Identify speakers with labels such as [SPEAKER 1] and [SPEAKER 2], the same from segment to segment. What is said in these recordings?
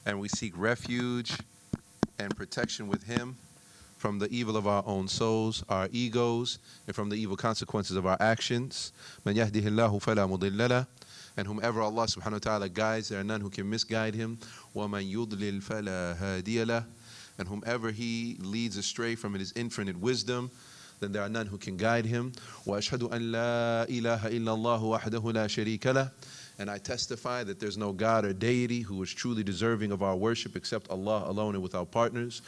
[SPEAKER 1] and we seek refuge and protection with him from the evil of our own souls, our egos, and from the evil consequences of our actions. Man yahdihillahu fala mudilla lah. And whomever Allah subhanahu wa ta'ala guides, there are none who can misguide him. وَمَنْ يُضْلِلْ فَلَا هَادِيَ لَهُ. And whomever he leads astray from his infinite wisdom, then there are none who can guide him. وَأَشْهَدُ أَنْ لَا إِلَهَ إِلَّا اللَّهُ وَحْدَهُ لَا شَرِيكَ لَهُ. And I testify that there's no God or deity who is truly deserving of our worship except Allah alone and without partners.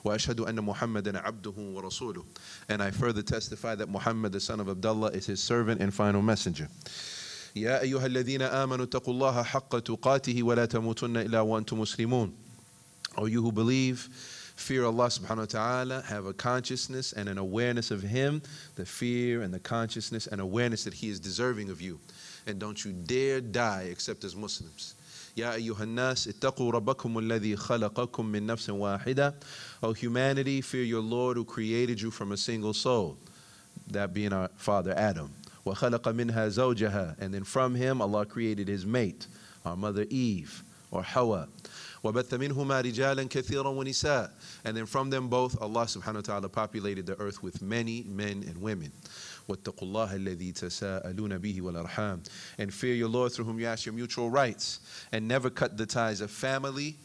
[SPEAKER 1] وَأَشْهَدُ أَنَّ مُحَمَّدًا عَبْدُهُ وَرَسُولُهُ. And I further testify that Muhammad, the son of Abdullah, is his servant and final messenger. يا أيها الذين آمنوا اتقوا الله حق تقاته ولا تموتن إلا وأنتم مسلمون. O you who believe, fear Allah subhanahu wa ta'ala, have a consciousness and an awareness of Him, the fear and the consciousness and awareness that He is deserving of you. And don't you dare die except as Muslims. يا أيها الناس اتقوا ربكم الذي خلقكم من نفس واحدة. O humanity, fear your Lord who created you from a single soul, that being our father Adam. وَخَلَقَ مِنْهَا زَوْجَهَا. And then from him Allah created his mate, our mother Eve, or Hawa. وَبَثَّ مِنْهُمَا رِجَالًا كَثِيرًا وَنِسَاءً. And then from them both Allah subhanahu wa ta'ala populated the earth with many men and women. وَاتَّقُوا اللَّهَ الَّذِي تَسَاءَلُونَ بِهِ وَالْأَرْحَامَ. And fear your Lord through whom you ask your mutual rights. And never cut the ties of family.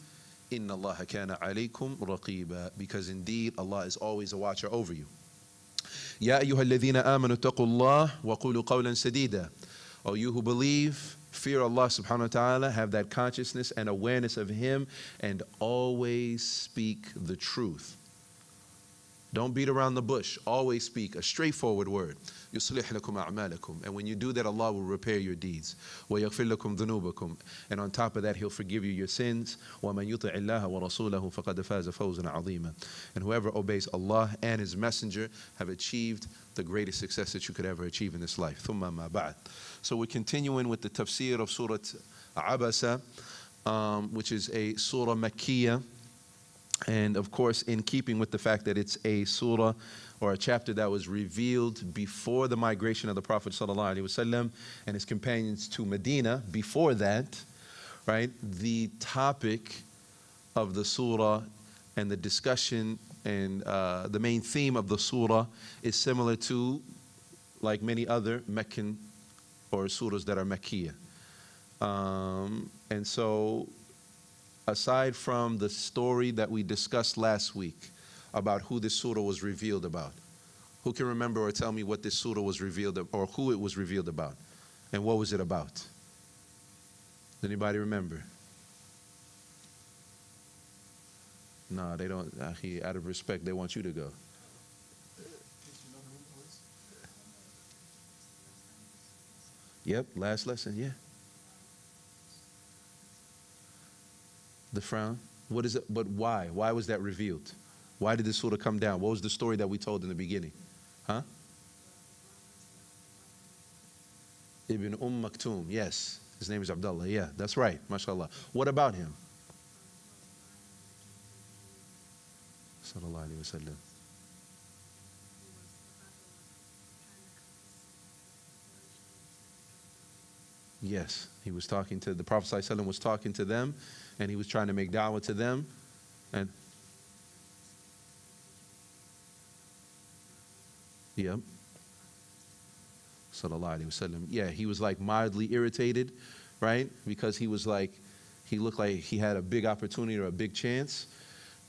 [SPEAKER 1] إِنَّ اللَّهَ كَانَ عَلَيْكُمْ رَقِيبًا. Because indeed Allah is always a watcher over you. يا أيها الذين آمنوا اتقوا الله وقولوا قولا سديدا. O you who believe, fear Allah subhanahu wa ta'ala, have that consciousness and awareness of Him, and always speak the truth. Don't beat around the bush. Always speak a straightforward word. يُصْلِحْ لَكُمْ أَعْمَالَكُمْ. And when you do that, Allah will repair your deeds. وَيَغْفِرْ لَكُمْ ذُنُوبَكُمْ. And on top of that, He'll forgive you your sins. وَمَنْ يُطِعِ اللَّهَ وَرَسُولَهُ فَقَدْ فَازَ فَوْزًا عَظِيمًا. And whoever obeys Allah and His Messenger have achieved the greatest success that you could ever achieve in this life. ثُمَّ مَا بَعْدْ. So we're continuing with the tafsir of surah Al Abasa, which is a surah Makkiyah. And of course, in keeping with the fact that it's a surah or a chapter that was revealed before the migration of the Prophet ﷺ and his companions to Medina, before that, right, the topic of the surah and the discussion and the main theme of the surah is similar to, like many other Meccan or surahs that are Makkiyah. And so, aside from the story that we discussed last week about who this surah was revealed about, who can remember or tell me what this surah was revealed or who it was revealed about? And what was it about? Does anybody remember? No, they don't. Out of respect, they want you to go. Yep, last lesson, yeah. The frown. What is it? But why? Why was that revealed? Why did this surah come down? What was the story that we told in the beginning? Huh? Ibn Maktoum. Yes. His name is Abdullah. Yeah, that's right. MashaAllah. What about him? Sallallahu Alaihi Wasallam. Yes, he was talking to the Prophet ﷺ was talking to them, and he was trying to make da'wah to them, and yeah, Sallallahu Alaihi Wasallam. Yeah, he was like mildly irritated, right? Because he was like, he looked like he had a big opportunity or a big chance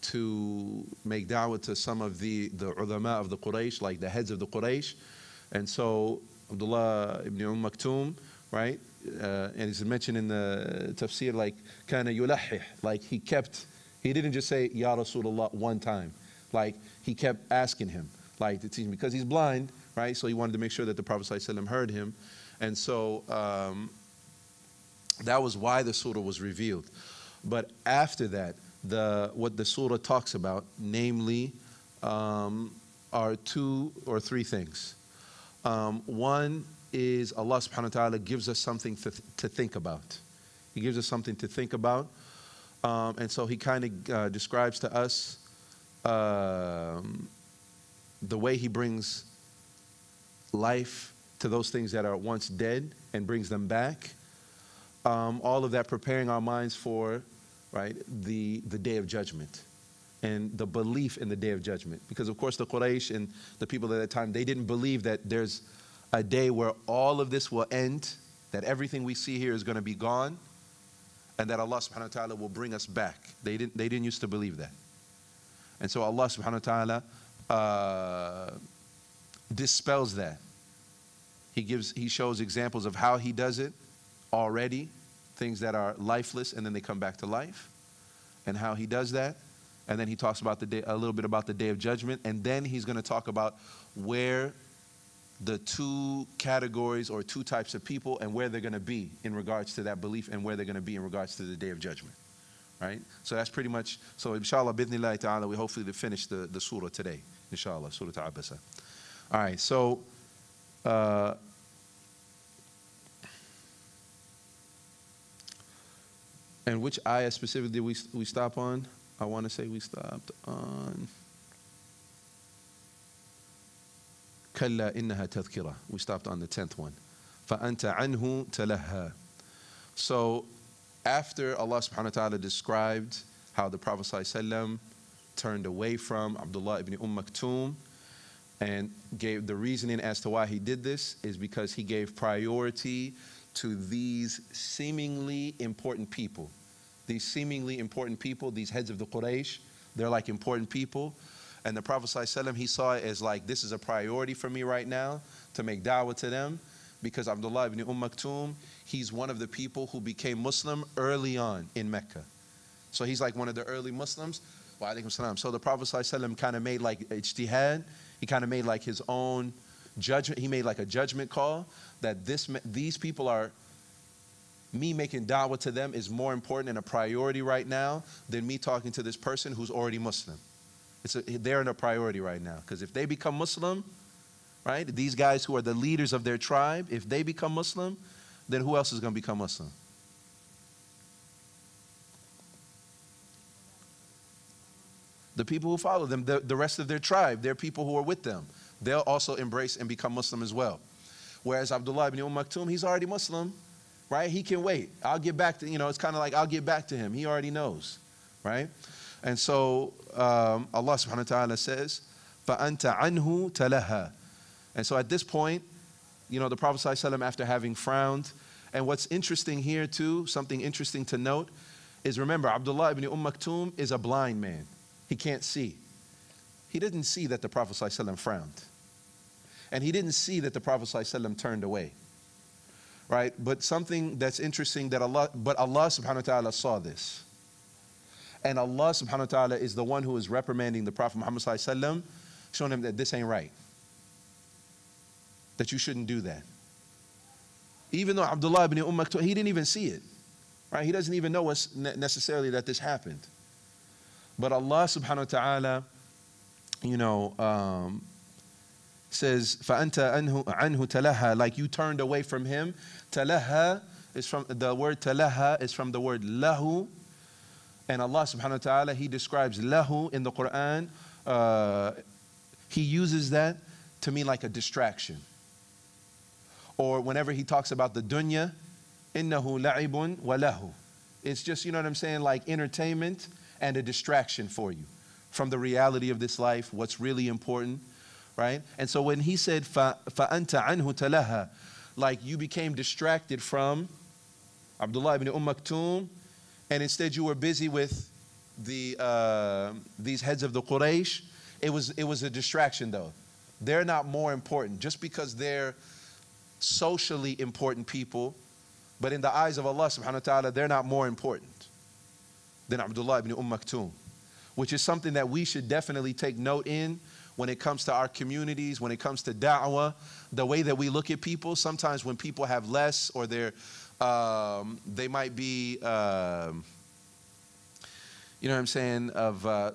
[SPEAKER 1] to make da'wah to some of the ulama of the Quraysh, like the heads of the Quraysh, and so Abdullah ibn Maktoum, right? And it's mentioned in the tafsir, like kana yulahih, like he didn't just say Ya Rasulullah one time, like he kept asking him, like to teach him, because he's blind, right? So he wanted to make sure that the Prophet ﷺ heard him, and so that was why the surah was revealed. But after that, what the surah talks about, namely, are two or three things. One is Allah subhanahu wa ta'ala gives us something to think about. He gives us something to think about. And so he kind of describes to us the way he brings life to those things that are once dead and brings them back. All of that preparing our minds for right, the Day of Judgment and the belief in the Day of Judgment. Because, of course, the Quraysh and the people at that time, they didn't believe that there's a day where all of this will end, that everything we see here is going to be gone, and that Allah subhanahu wa ta'ala will bring us back. They didn't used to believe that. And so Allah subhanahu wa ta'ala dispels that. He shows examples of how He does it already, things that are lifeless and then they come back to life, and how He does that. And then He talks about a little bit about the Day of Judgment, and then He's going to talk about where the two categories or two types of people and where they're going to be in regards to that belief and where they're going to be in regards to the Day of Judgment. Right? So that's pretty much, so inshallah, bidnillahi ta'ala, we hopefully to finish the surah today. Inshallah, surah Al Abasa. All right, so and which ayah specifically did we stop on? I want to say we stopped on كلا إنها تذكرة. We stopped on the 10th one. فأنت عنه تلهى. So after Allah subhanahu wa ta'ala described how the Prophet ﷺ turned away from Abdullah ibn Maktoum and gave the reasoning as to why he did this is because he gave priority to these seemingly important people. These seemingly important people, these heads of the Quraysh, they're like important people. And the Prophet ﷺ, he saw it as like, this is a priority for me right now to make da'wah to them, because Abdullah ibn Maktoum, he's one of the people who became Muslim early on in Mecca. So he's like one of the early Muslims. Wa alaikum salam. So the Prophet ﷺ kind of made like ijtihad. He kind of made like his own judgment. He made like a judgment call that these people are, me making da'wah to them is more important and a priority right now than me talking to this person who's already Muslim. They're in a priority right now, because if they become Muslim, right, these guys who are the leaders of their tribe, if they become Muslim, then who else is going to become Muslim? The people who follow them, the rest of their tribe, they're people who are with them. They'll also embrace and become Muslim as well. Whereas Abdullah ibn Maktoum, he's already Muslim, right? He can wait. I'll get back to, it's kind of like I'll get back to him. He already knows, right? And so Allah subhanahu wa ta'ala says, فَأَنْتَ عَنْهُ تَلَهَا. And so at this point, the Prophet ﷺ, after having frowned, and what's interesting here too, something interesting to note, is remember, Abdullah ibn Maktoum is a blind man. He can't see. He didn't see that the Prophet ﷺ frowned. And he didn't see that the Prophet ﷺ turned away. Right? But something that's interesting that Allah subhanahu wa ta'ala saw this. And Allah subhanahu wa ta'ala is the one who is reprimanding the Prophet Muhammad sallallahu alaihi wasallam, showing him that this ain't right. That you shouldn't do that. Even though Abdullah ibn Maktoum, he didn't even see it. Right? He doesn't even know necessarily that this happened. But Allah subhanahu wa ta'ala, says, فَأَنْتَ عَنْهُ تَلَهَا, like you turned away from him. Talaha is from, the word talaha is from the word lahu. And Allah subhanahu wa ta'ala, He describes lahu in the Quran. He uses that to mean like a distraction. Or whenever He talks about the dunya, innahu la'ibun wa lahu. It's just, you know what I'm saying, like entertainment and a distraction for you from the reality of this life, what's really important, right? And so when He said, فَأَنْتَ عَنْهُ تَلَهَا, like you became distracted from Abdullah ibn Maktoum, and instead you were busy with these heads of the Quraysh, it was a distraction though. They're not more important just because they're socially important people, but in the eyes of Allah subhanahu wa ta'ala, they're not more important than Abdullah ibn Maktoum, which is something that we should definitely take note in when it comes to our communities, when it comes to da'wah, the way that we look at people. Sometimes when people have less or they might be, of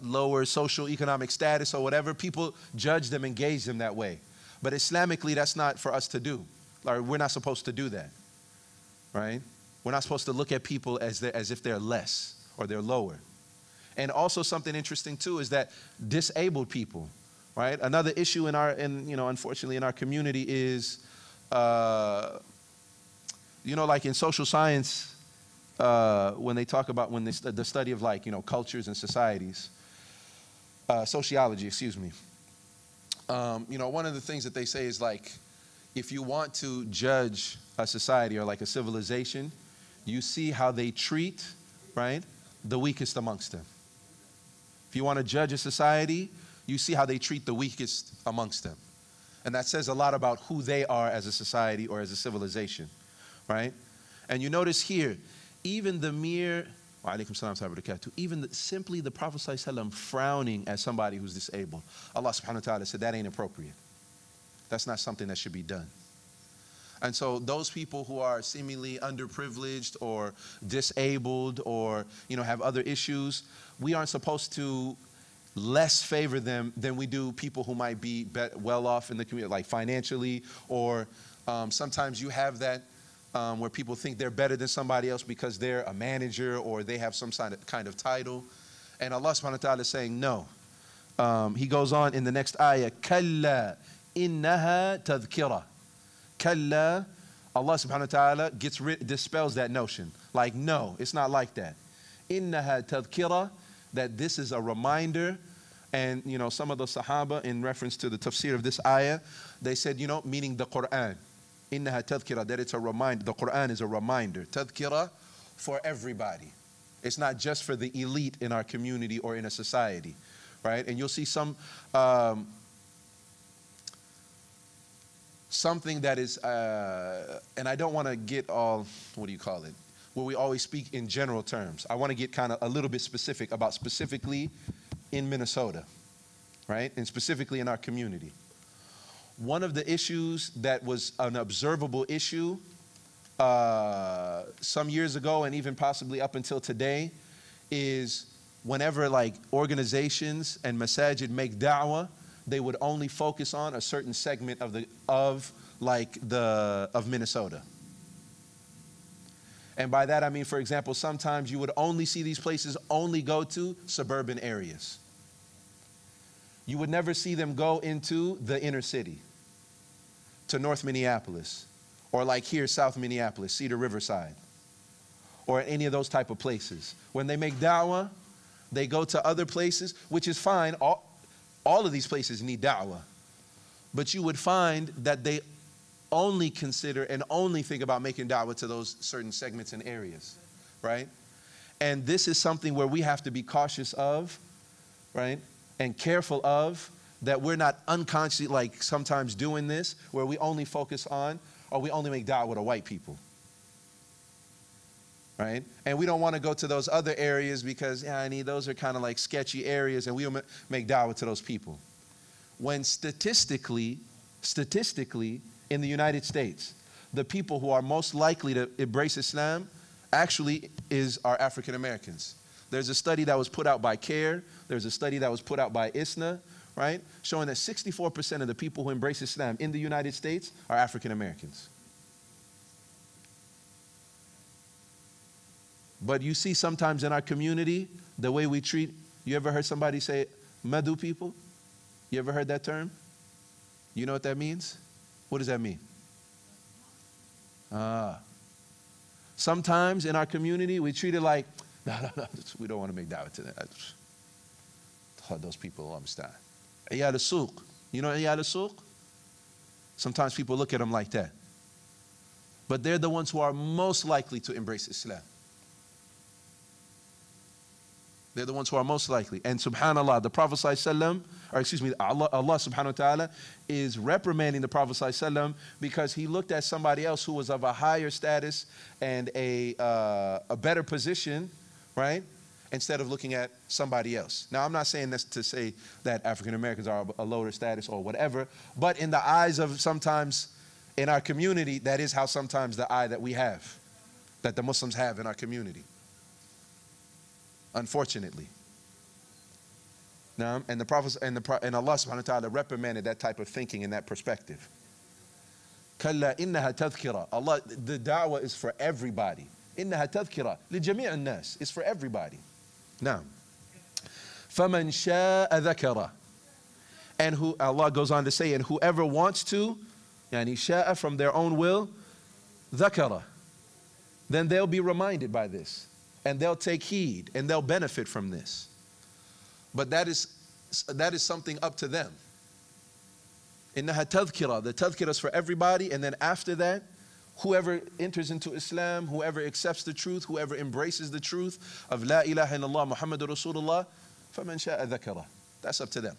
[SPEAKER 1] lower social economic status or whatever, people judge them and gauge them that way. But Islamically, that's not for us to do. Or we're not supposed to do that, right? We're not supposed to look at people as if they're less or they're lower. And also something interesting too is that disabled people, right? Another issue unfortunately in our community is, like in social science, when they talk about the study of like, cultures and societies, sociology, excuse me. One of the things that they say is like, if you want to judge a society or like a civilization, you see how they treat, right, the weakest amongst them. If you want to judge a society, you see how they treat the weakest amongst them. And that says a lot about who they are as a society or as a civilization, right? And you notice here, even the mere, simply the Prophet ﷺ frowning at somebody who's disabled, Allah subhanahu wa ta'ala said that ain't appropriate. That's not something that should be done. And so those people who are seemingly underprivileged or disabled or, have other issues, we aren't supposed to less favor them than we do people who might be well off in the community, like financially, or sometimes you have that where people think they're better than somebody else because they're a manager or they have some kind of title. And Allah subhanahu wa ta'ala is saying no. He goes on in the next ayah, Kalla innaha tadhkira. Kalla, Allah subhanahu wa ta'ala dispels that notion. Like, no, it's not like that. Innaha tadhkira, that this is a reminder. And, some of the Sahaba, in reference to the tafsir of this ayah, they said, meaning the Quran. Innaha tadhkira, that it's a reminder. The Quran is a reminder. Tadhkira for everybody. It's not just for the elite in our community or in a society, right? And you'll see something that is, and I don't want to get all, where we always speak in general terms. I want to get kind of a little bit specific about specifically in Minnesota, right? And specifically in our community. One of the issues that was an observable issue some years ago and even possibly up until today is whenever like organizations and masajid make da'wah, they would only focus on a certain segment of Minnesota. And by that I mean, for example, sometimes you would only see these places only go to suburban areas. You would never see them go into the inner city, to North Minneapolis, or like here, South Minneapolis, Cedar Riverside, or any of those type of places. When they make da'wah, they go to other places, which is fine. All of these places need da'wah. But you would find that they only consider and only think about making da'wah to those certain segments and areas, right? And this is something where we have to be cautious of, right? And careful of, that we're not unconsciously like sometimes doing this, where we only focus on, or we only make da'wah to white people, right? And we don't want to go to those other areas because, those are kind of like sketchy areas and we'll make da'wah to those people. When statistically, in the United States, the people who are most likely to embrace Islam actually are African Americans. There's a study that was put out by CARE, there's a study that was put out by ISNA, right? Showing that 64% of the people who embrace Islam in the United States are African Americans. But you see sometimes in our community, the way we treat, you ever heard somebody say, Madu people? You ever heard that term? You know what that means? What does that mean? Sometimes in our community, we treat it like, no, we don't want to make da'wah to that. Those people, understand. Iyal al-suq. You know Iyal al-suq? Sometimes people look at them like that. But they're the ones who are most likely to embrace Islam. They're the ones who are most likely. And subhanAllah, the Prophet ﷺ, Allah subhanahu wa ta'ala is reprimanding the Prophet ﷺ because he looked at somebody else who was of a higher status and a better position, right? Instead of looking at somebody else. Now, I'm not saying this to say that African Americans are a lower status or whatever, but in the eyes of sometimes in our community, that is how sometimes the eye that we have, that the Muslims have in our community. Unfortunately. Now, and the Prophet and Allah subhanahu wa ta'ala reprimanded that type of thinking and that perspective. Kalla innaha tadhkira. Allah, the da'wah is for everybody. Innaha tadhkira li jami' an-nas. It's for everybody. Now, faman sha'a dhakara. And who Allah goes on to say, and whoever wants to, yani sha'a from their own will, dhakara. then they'll be reminded by this, and they'll take heed, and they'll benefit from this. But that is something up to them. إنها تذكرة. The tadhkirah is for everybody, and then after that, whoever enters into Islam, whoever accepts the truth, whoever embraces the truth of La ilaha illallah Muhammadur Rasulullah, فَمَنْ شَاءَ ذَكَرَهُ. That's up to them.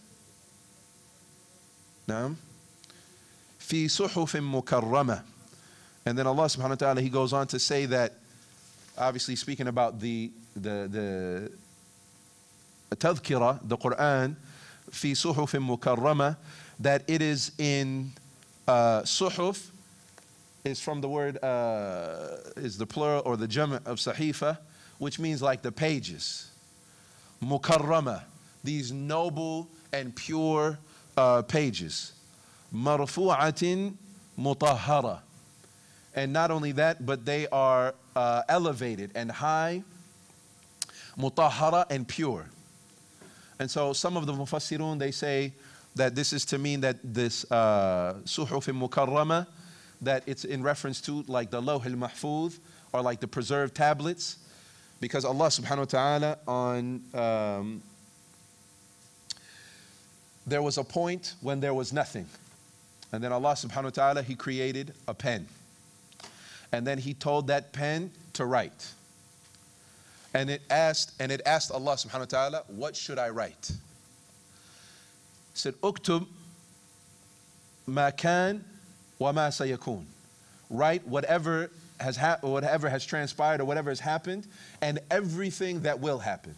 [SPEAKER 1] Naam. فِي صُحُفٍ مُكَرَّمَةٍ. And then Allah subhanahu wa ta'ala, He goes on to say that, obviously speaking about the tadhkirah, the Quran, فِي صُحُفٍ مُكَرَّمَةٍ, that it is in suhuf, is from the word, is the plural or the jama' of sahifa, which means like the pages. Mukarrama, these noble and pure pages. Marfu'atin mutahhara. And not only that, but they are elevated and high, mutahhara, and pure. And so some of the mufassirun, they say that this is to mean that this suhuf mukarrama, that it's in reference to like the Lawh al-Mahfuz, or like the preserved tablets, because Allah subhanahu wa ta'ala on there was a point when there was nothing, and then Allah subhanahu wa ta'ala, He created a pen, and then He told that pen to write, and it asked Allah subhanahu wa ta'ala, what should I write? It said, uktub ma kan wa ma sayakun. Write whatever has transpired or whatever has happened, and everything that will happen.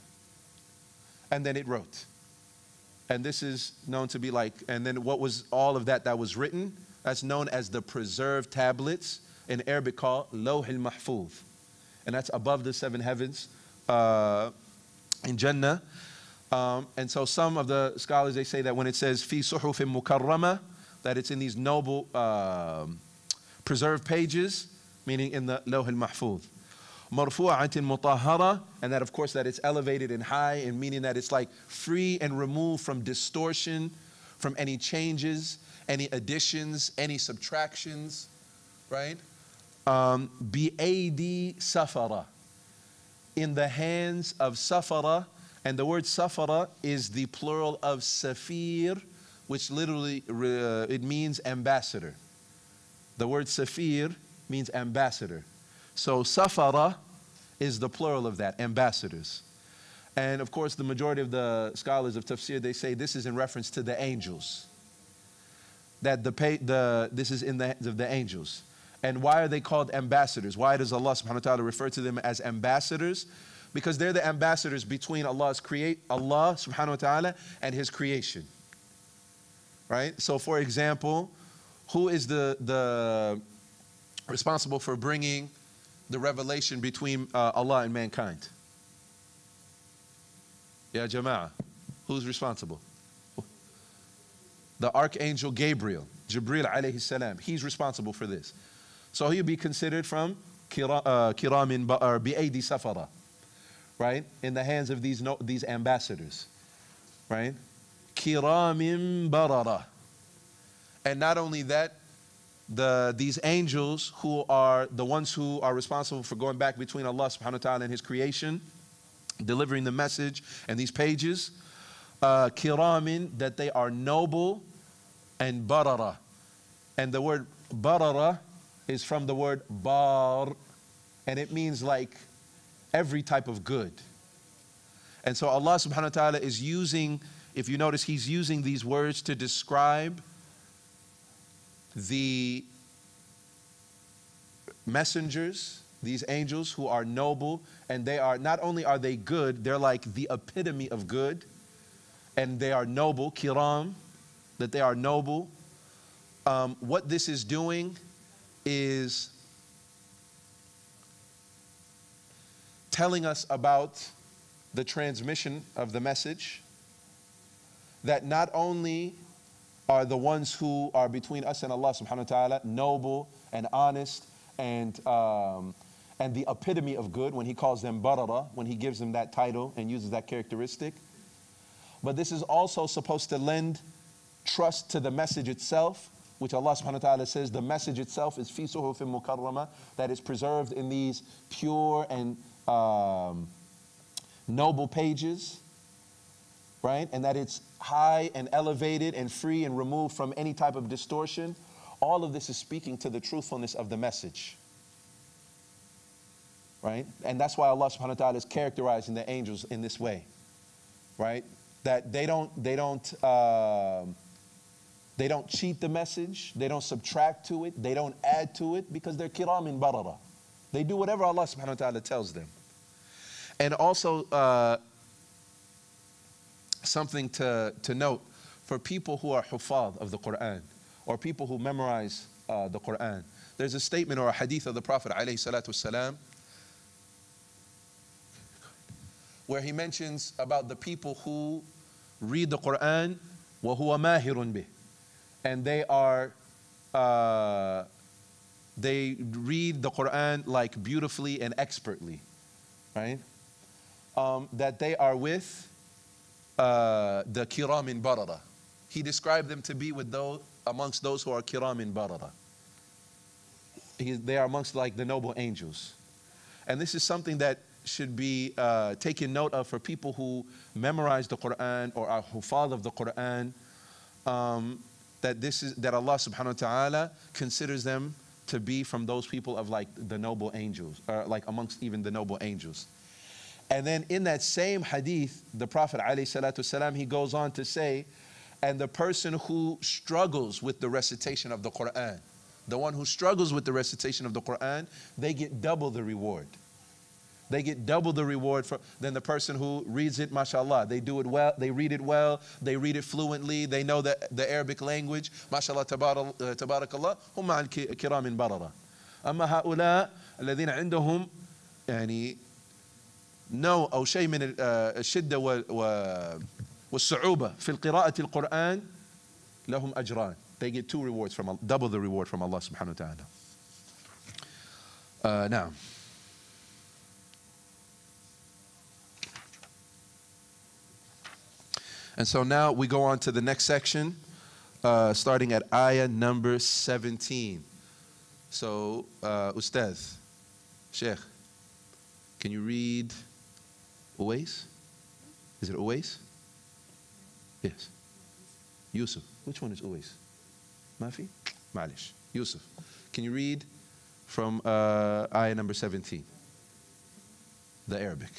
[SPEAKER 1] And then it wrote. And this is known to be like, and then what was all of that was written? That's known as the preserved tablets, in Arabic called Lawh al-Mahfuz. And that's above the seven heavens in Jannah. And so some of the scholars, they say that when it says fi suhufin mukarrama, that it's in these noble preserved pages, meaning in the Lawh al-Mahfuz. Marfu'atin mutahhara, and that of course that it's elevated and high, and meaning that it's like free and removed from distortion, from any changes, any additions, any subtractions, right? Bi-aidi safara, in the hands of safara, and the word safara is the plural of safir, which literally it means ambassador. The word safir means ambassador. So safara is the plural of that, ambassadors. And of course the majority of the scholars of tafsir, they say this is in reference to the angels. That this is in the hands of the angels. And why are they called ambassadors? Why does Allah subhanahu wa ta'ala refer to them as ambassadors? Because they're the ambassadors between Allah subhanahu wa ta'ala and His creation. Right? So for example, who is the responsible for bringing the revelation between Allah and mankind? Ya Jama'ah. Who's responsible? The Archangel Gabriel, Jibril alayhi salam. He's responsible for this. So he'll be considered from kiramin bi'aydi safara. Right? In the hands of these ambassadors. Right? Kiramin barara. And not only that, these angels who are the ones who are responsible for going back between Allah subhanahu wa ta'ala and His creation, delivering the message and these pages, kiramin, that they are noble, and barara. And the word barara is from the word bar, and it means like every type of good. And so Allah subhanahu wa ta'ala is using, if you notice, He's using these words to describe the messengers, these angels who are noble, and they are, not only are they good, they're like the epitome of good, and they are noble, kiram, that they are noble. What this is doing is telling us about the transmission of the message, that not only are the ones who are between us and Allah subhanahu wa ta'ala noble and honest and the epitome of good, when He calls them barara, when He gives them that title and uses that characteristic, but this is also supposed to lend trust to the message itself, which Allah subhanahu wa ta'ala says the message itself is fi suhufin mukarrama, that is preserved in these pure and noble pages, right? And that it's high and elevated and free and removed from any type of distortion. All of this is speaking to the truthfulness of the message, right? And that's why Allah subhanahu wa ta'ala is characterizing the angels in this way, right? That they don't cheat the message, they don't subtract to it, they don't add to it, because they're kiramin barara. They do whatever Allah subhanahu wa ta'ala tells them. And also something to note for people who are hufad of the Quran, or people who memorize the Quran. There's a statement or a hadith of the Prophet alayhi salatu wasalam, where he mentions about the people who read the Quran wa huwa mahirun bih, and they read the Quran like beautifully and expertly, right? That they are with the kiramin barara. He described them to be with those amongst those who are kiramin barara. They are amongst like the noble angels. And this is something that should be taken note of for people who memorize the Quran or are hufad of the Quran, that Allah subhanahu wa ta'ala considers them to be from those people of like the noble angels, or like amongst even the noble angels. And then in that same hadith, the Prophet alayhi salatu wasalam, he goes on to say, and the person who struggles with the recitation of the Quran, the one who struggles with the recitation of the Quran, they get double the reward. They get double the reward than the person who reads it, mashallah. They do it well, they read it fluently, they know the Arabic language, mashallah, tabarakallah, هم مع الكرام بررة. أما هؤلاء الذين عندهم يعني نوع أو شيء من الشدة والصعوبة في القراءة القرآن لهم أجران. They get double the reward from Allah subhanahu wa ta'ala. Now, and so now we go on to the next section, starting at ayah number 17. So, Ustaz, Sheikh, can you read Uwais? Is it Uwais? Yes. Yusuf. Which one is Uwais? Mafi? Malish. Yusuf. Can you read from ayah number 17? The Arabic.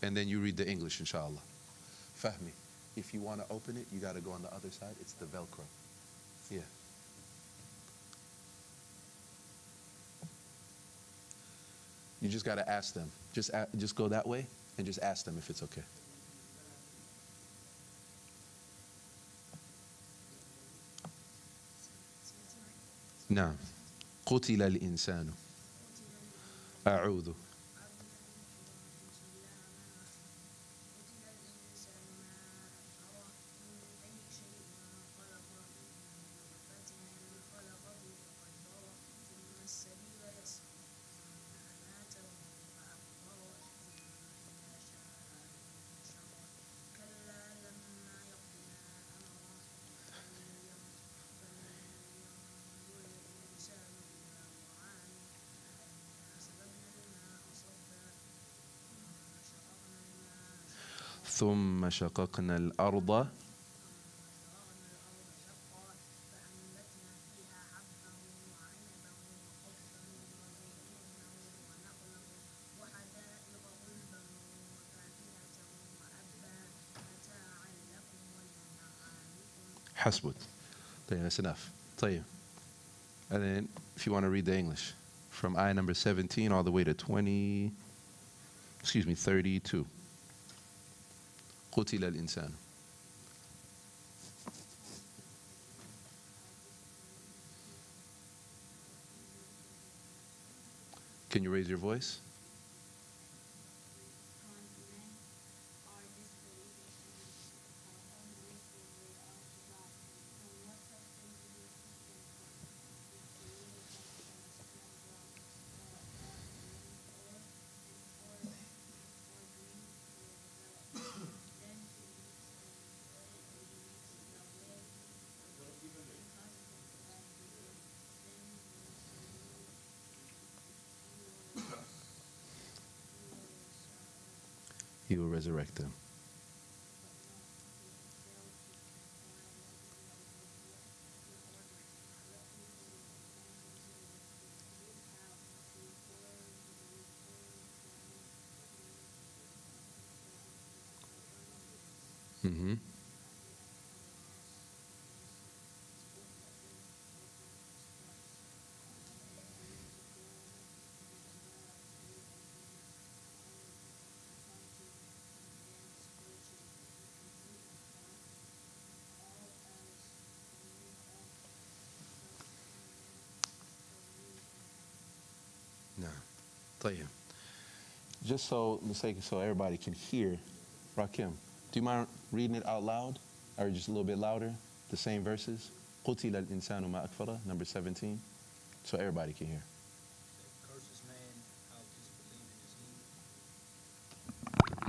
[SPEAKER 1] And then you read the English, inshallah. Fahmi. If you want to open it, you got to go on the other side. It's the Velcro. Yeah. You just got to ask them. Just go that way and just ask them if it's okay. نعم. قتل الإنسان. أعوذ. ثم شققنا الأرض حسبت. That's enough. طيب. And then if you want to read the English from ayah number 17 all the way to 32. قتل الإنسان. Can you raise your voice? He will resurrect them. Mm-hmm. Nah. طيب. Just so everybody can hear, Rakim, do you mind reading it out loud, or just a little bit louder? The same verses. قُتِلَ الْإِنسَانُ مَا أَكْفَرَهُ, number 17, so everybody can hear.
[SPEAKER 2] Curses man, how disbelieving is he.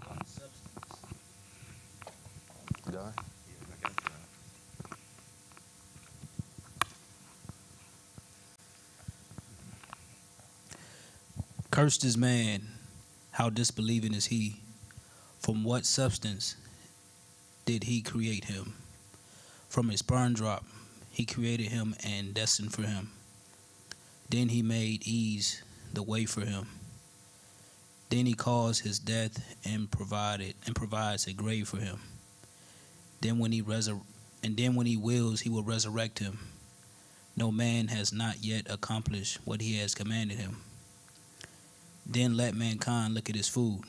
[SPEAKER 2] What substance?
[SPEAKER 1] Die?
[SPEAKER 3] Yeah, I got you.
[SPEAKER 2] Cursed is man, how disbelieving is he. From what substance did he create him? From a sperm drop he created him and destined for him. Then he made ease the way for him. Then he caused his death and provides a grave for him. Then when he wills, he will resurrect him. No man has not yet accomplished what he has commanded him. Then let mankind look at his food,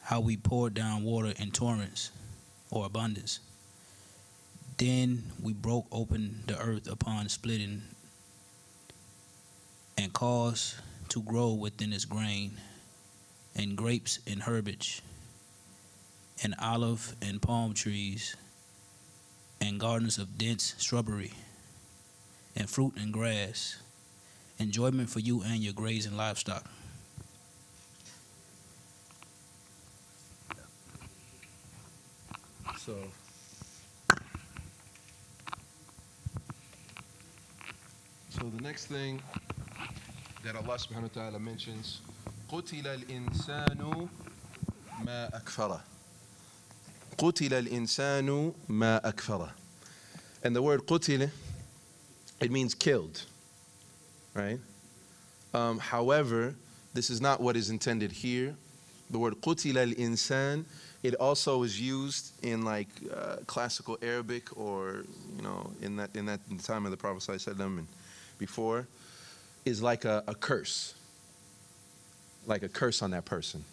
[SPEAKER 2] how we poured down water in torrents or abundance. Then we broke open the earth upon splitting and caused to grow within its grain, and grapes and herbage, and olive and palm trees, and gardens of dense shrubbery, and fruit and grass, enjoyment for you and your grazing livestock.
[SPEAKER 1] So the next thing that Allah subhanahu wa ta'ala mentions, قُتِلَ الْإِنسَانُ مَا أَكْفَرَهُ. قُتِلَ الْإِنسَانُ مَا أَكْفَرَهُ. And the word قُتِلَ, it means killed, right? However, this is not what is intended here. The word قُتِلَ الْإِنسان, it also is used in like classical Arabic, or in the time of the Prophet ﷺ and before, is like a curse, like a curse on that person,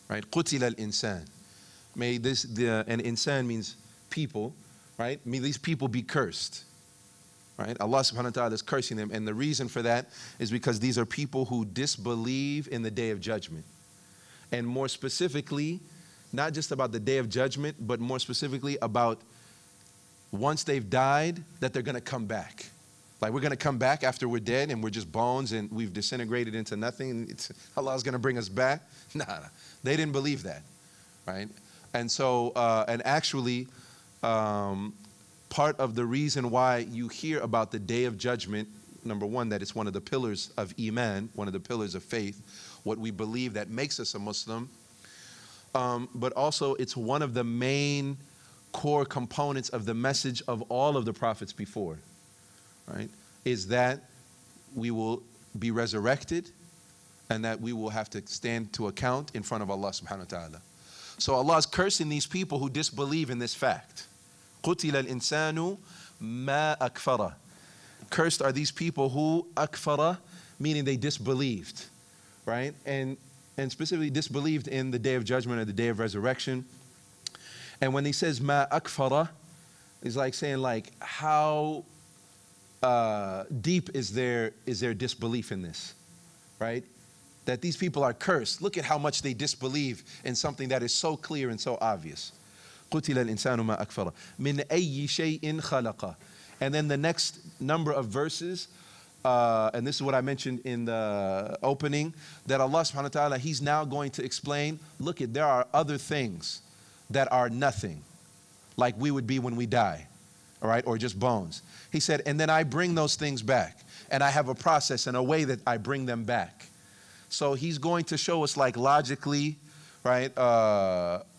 [SPEAKER 1] right? قُتِلَ الْإِنسان. May and insan means people, right? May these people be cursed, right? Allah subhanahu wa ta'ala is cursing them, and the reason for that is because these are people who disbelieve in the Day of Judgment. And more specifically, not just about the Day of Judgment, but more specifically about once they've died, that they're going to come back. Like we're going to come back after we're dead and we're just bones and we've disintegrated into nothing, and Allah's going to bring us back. Nah, they didn't believe that, right? And so, and actually, part of the reason why you hear about the Day of Judgment, number one, that it's one of the pillars of Iman, one of the pillars of faith, what we believe that makes us a Muslim, but also it's one of the main core components of the message of all of the prophets before, right? Is that we will be resurrected and that we will have to stand to account in front of Allah subhanahu wa ta'ala. So Allah is cursing these people who disbelieve in this fact. قُتِلَ الْإِنسَانُ مَا أَكْفَرَهُ. Cursed are these people who akfara, meaning they disbelieved, right? And specifically disbelieved in the Day of Judgment or the Day of Resurrection. And when he says ma akfara, it's like saying like how deep is their disbelief in this, right? That these people are cursed. Look at how much they disbelieve in something that is so clear and so obvious. قُتِلَ الْإِنسَانُ مَا أَكْفَرَهُ مِنْ أَيِّ شَيْءٍ خَلَقَهُ. And then the next number of verses, and this is what I mentioned in the opening, that Allah subhanahu wa ta'ala, He's now going to explain, look, there are other things that are nothing, like we would be when we die, all right, or just bones. He said, and then I bring those things back, and I have a process and a way that I bring them back. So He's going to show us like logically, right,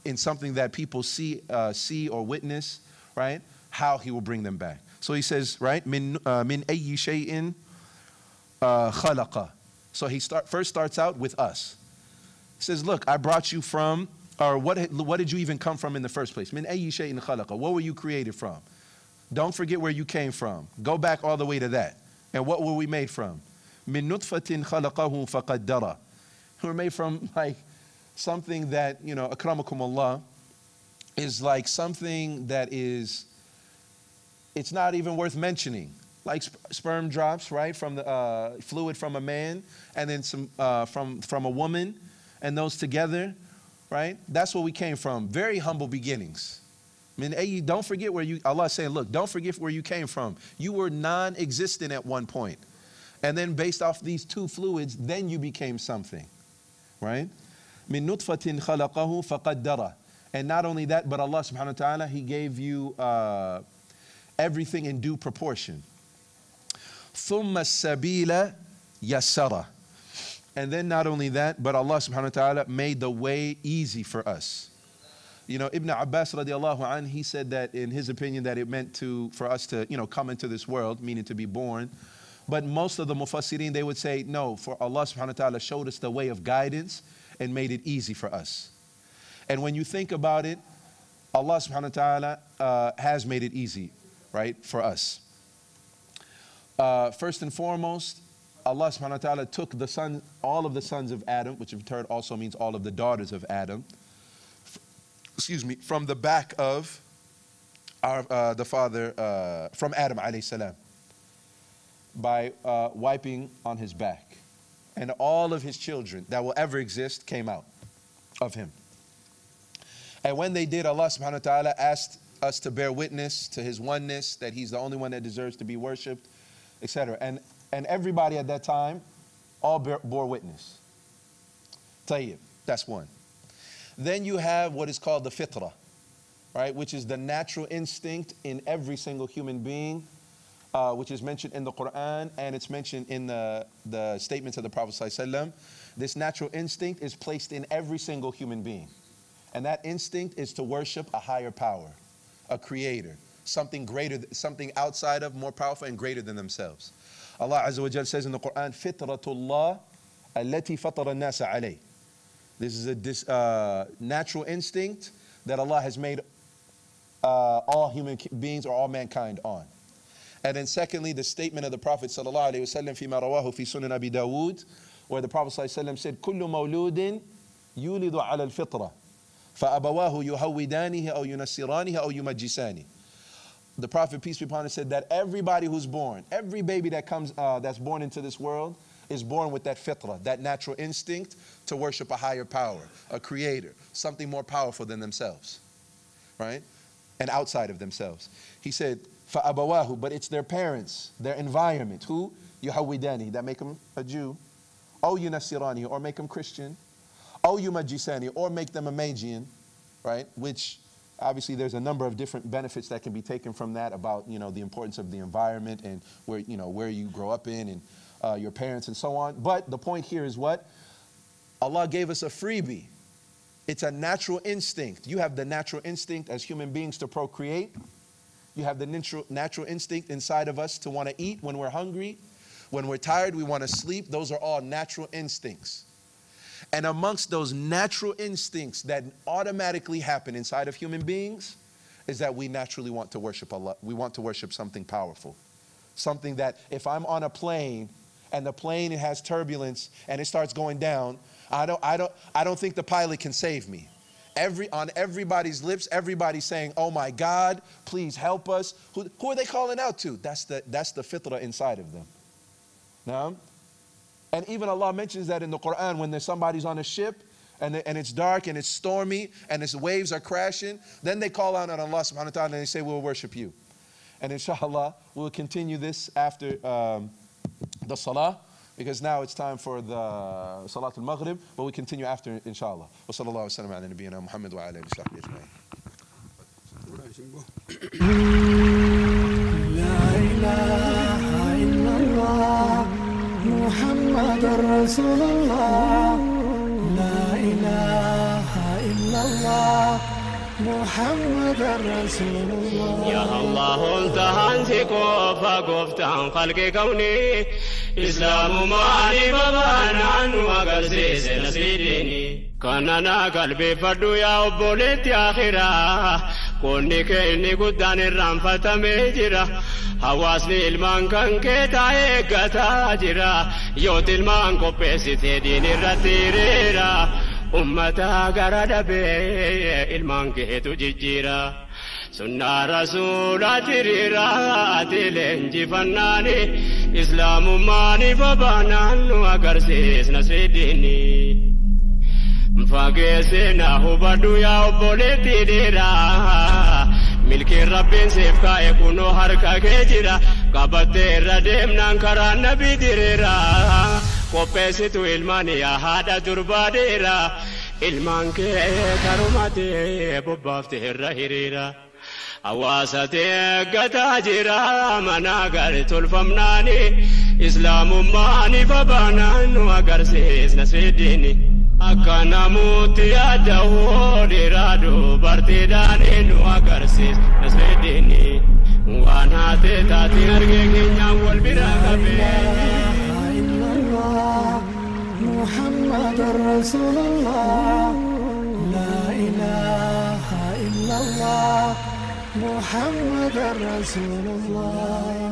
[SPEAKER 1] in something that people see or witness, right, how he will bring them back. So he says, right, min ayyi shay'in khalaqa. So he first starts out with us. He says, look, I brought you from, or what did you even come from in the first place? Min ayyi shay'in khalaqa. What were you created from? Don't forget where you came from. Go back all the way to that. And what were we made from? Min nutfatin khalaqahu faqaddara. We're made from like something that, you know, akramakum Allah, is like something that is, it's not even worth mentioning. Like sperm drops, right, from the fluid from a man, and then some from a woman, and those together, right? That's where we came from. Very humble beginnings. I mean, hey, don't forget where you, Allah is saying, look, don't forget where you came from. You were non-existent at one point. And then based off these two fluids, then you became something, right? Min nutfatin khalaqahu faqaddara. And not only that, but Allah subhanahu wa ta'ala, He gave you everything in due proportion. Thumma sabila yassara. And then not only that, but Allah subhanahu wa ta'ala made the way easy for us. You know, Ibn Abbas radiallahu anh, he said that in his opinion that it meant for us to, you know, come into this world, meaning to be born. But most of the mufassirin, they would say, no, for Allah subhanahu wa ta'ala showed us the way of guidance and made it easy for us. And when you think about it, Allah subhanahu wa ta'ala has made it easy, right, for us. First and foremost, Allah subhanahu wa ta'ala took all of the sons of Adam, which in turn also means all of the daughters of Adam, from the back of the father, from Adam alayhi salam, by wiping on his back. And all of his children that will ever exist came out of him. And when they did, Allah subhanahu wa ta'ala asked us to bear witness to His oneness, that He's the only one that deserves to be worshipped, etc. And everybody at that time all bore witness. Tayyib, that's one. Then you have what is called the fitrah, right, which is the natural instinct in every single human being, which is mentioned in the Quran, and it's mentioned in the statements of the Prophet ﷺ. This natural instinct is placed in every single human being. And that instinct is to worship a higher power, a creator, something greater, something outside of, more powerful and greater than themselves. Allah Azza wa Jal says in the Quran, Fitratullah allati fatara nasa alayh. This is a natural instinct that Allah has made all human beings or all mankind on. And then secondly, the statement of the Prophet sallallahu alayhi wa sallam, fima rawahu fi sunan Abi Dawood, where the Prophet sallallahu alayhi wa sallam said, Kullu mawludin yulidu ala al-fitra, فَأَبَوَاهُ يُهَوِّدَانِهِ أَوْ يُنَسِّرَانِهِ أَوْ يُمَجِّسَانِهِ. The Prophet, peace be upon him, said that everybody who's born, every baby that comes, that's born into this world, is born with that fitrah, that natural instinct to worship a higher power, a creator, something more powerful than themselves, right? And outside of themselves. He said, فَأَبَوَاهُ, but it's their parents, their environment, who? يُهَوِّدَانِهِ, that make them a Jew, أَوْ يُنَسِّرَانِهِ, or make them Christian, أو يمجساني, or make them a Magian, right? Which obviously there's a number of different benefits that can be taken from that about, you know, the importance of the environment and where, you know, where you grow up in and your parents and so on. But the point here is what? Allah gave us a freebie. It's a natural instinct. You have the natural instinct as human beings to procreate. You have the natural instinct inside of us to want to eat when we're hungry. When we're tired, we want to sleep. Those are all natural instincts. And amongst those natural instincts that automatically happen inside of human beings is that we naturally want to worship Allah. We want to worship something powerful. Something that if I'm on a plane and the plane has turbulence and it starts going down, I don't think the pilot can save me. On everybody's lips, everybody's saying, oh my God, please help us. Who are they calling out to? That's the fitrah inside of them. Now, and even Allah mentions that in the Quran when there's somebody's on a ship and it's dark and it's stormy and its waves are crashing, then they call out on Allah subhanahu wa ta'ala and they say, we'll worship you. And inshallah, we'll continue this after the salah, because now it's time for the salat al-maghrib, but we continue after inshallah. Wa sallallahu wa sallam ala nabiyyina Muhammad wa ala alihi wa sahbihi ajma'in. La ilaha illallah محمد رسول الله لا إله
[SPEAKER 3] محمد رسول الله
[SPEAKER 4] يا الله انتهانتي قوفا قفتان خلق كوني إسلام مالي بابانا عنه وقرسيس نسيديني كاننا قلبي فردو يا أبوليت يا خيرا كوني كيني قدان الرنفة ميجرا حواسني المان كان كيتا إيقاتا جرا يوت المان قبسي تدين الرتيريرا أمتا قرد بي المان كيتو جيجيرا سنة رسولة تريرا تلنجي فناني إسلام ماني فبانان وقرسيس نسيديني فاقسنا هبادو يا أبوليتي ديرا ملك ربين سيفكا يكونو حركا كجيرا قبطي ردم نانكرا نبي ديرا قبسيتو الماني يا هادا دربا ديرا المان كي كرماتي ببافتي الرهيريرا أواساتي قتا جيرا مناقر تلفمناني إسلام ماني فبانان وقرسيس نسيديني أكنا موتي يا داودي رادو برتداني وقرسيس نسيديني وانا تاتي أرقيني والبراق
[SPEAKER 3] إلا الله محمد رسول الله لا إله إلا الله محمد رسول الله